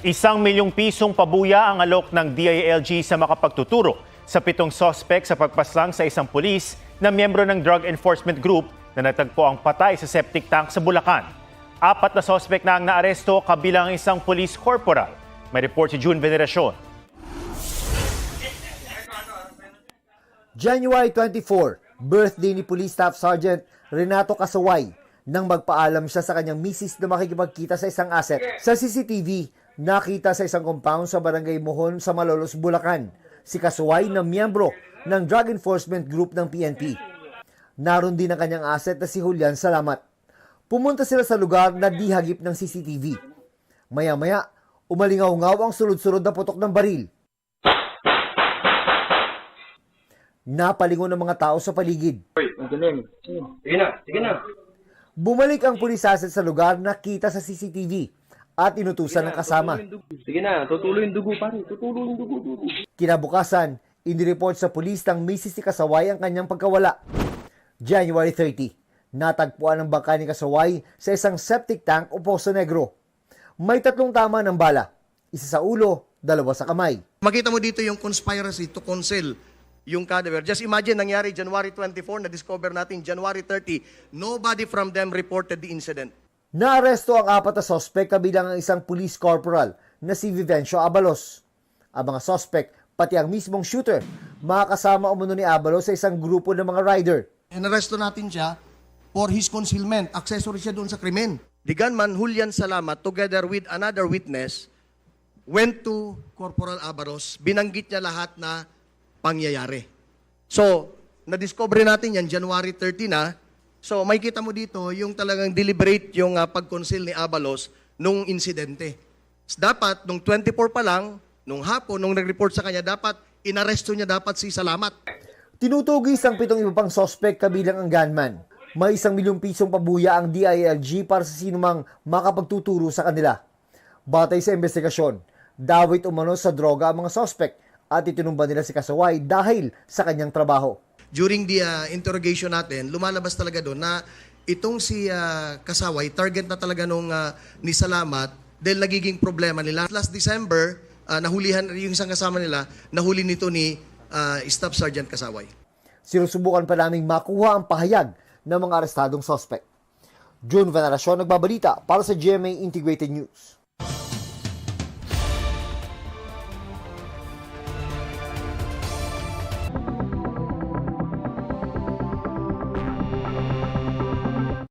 ₱1 milyong pabuya ang alok ng DILG sa makapagtuturo sa 7 sospek sa pagpaslang sa isang pulis na miyembro ng Drug Enforcement Group na natagpo ang patay sa septic tank sa Bulacan. 4 na sospek na ang naaresto kabilang isang police corporal. May report si June Veneracion. January 24, birthday ni Police Staff Sergeant Renato Casaway nang magpaalam siya sa kanyang misis na makikipagkita sa isang asset. Sa CCTV, nakita sa isang compound sa Barangay Mohon sa Malolos, Bulacan, si Casaway na miyembro ng Drug Enforcement Group ng PNP. Naroon din ang kanyang asset na si Julian Salamat. Pumunta sila sa lugar na di hagip ng CCTV. Maya-maya, umalingaw-ngaw ang sunod-sunod na putok ng baril. Napalingon ng mga tao sa paligid. Sige na. Bumalik ang pulis asset sa lugar na kita sa CCTV at inutusan ng kasama. Sige na, tutuloy yung dugo pare. Tutuloy yung dugo. Kinabukasan, inireport sa pulis ng misis ni Casaway ang kanyang pagkawala. January 30, natagpuan ang bangka ni Casaway sa isang septic tank o Poso Negro. May 3 tama ng bala, isa sa ulo, 2 sa kamay. Makita mo dito yung conspiracy to conceal yung cadaver. Just imagine, nangyari January 24, na-discover natin January 30, nobody from them reported the incident. Naaresto ang 4 na sospek kabilang ang isang police corporal na si Vivencio Abalos. Ang mga sospek, pati ang mismong shooter, makakasama umano ni Abalos sa isang grupo ng mga rider. Inaresto natin siya for his concealment. Accessory siya doon sa krimen. The gunman, Julian Salamat, together with another witness, went to Corporal Abalos. Binanggit niya lahat na pangyayari. So, na-discover natin yan January 30 na. So, may kita mo dito yung talagang deliberate yung pag-conceal ni Abalos nung insidente. Dapat, nung 24 pa lang, nung hapon, nung nag-report sa kanya, dapat, inaresto niya dapat si Salamat. Tinutugis ang 7 iba pang sospek kabilang ang gunman. May ₱1 milyong pabuya ang DILG para sa sinumang makapagtuturo sa kanila. Batay sa investigasyon, dawit umano sa droga ang mga sospek at itinumba nila si Casaway dahil sa kanyang trabaho. During the interrogation natin, lumalabas talaga doon na itong si Casaway, target na talaga nung ni Salamat dahil nagiging problema nila. Last December, nahulihan yung isang kasama nila, nahuli nito ni Staff Sergeant Casaway. Sinusubukan pa naming makuha ang pahayag ng mga arestadong sospek. June Veneracion, nagbabalita para sa GMA Integrated News.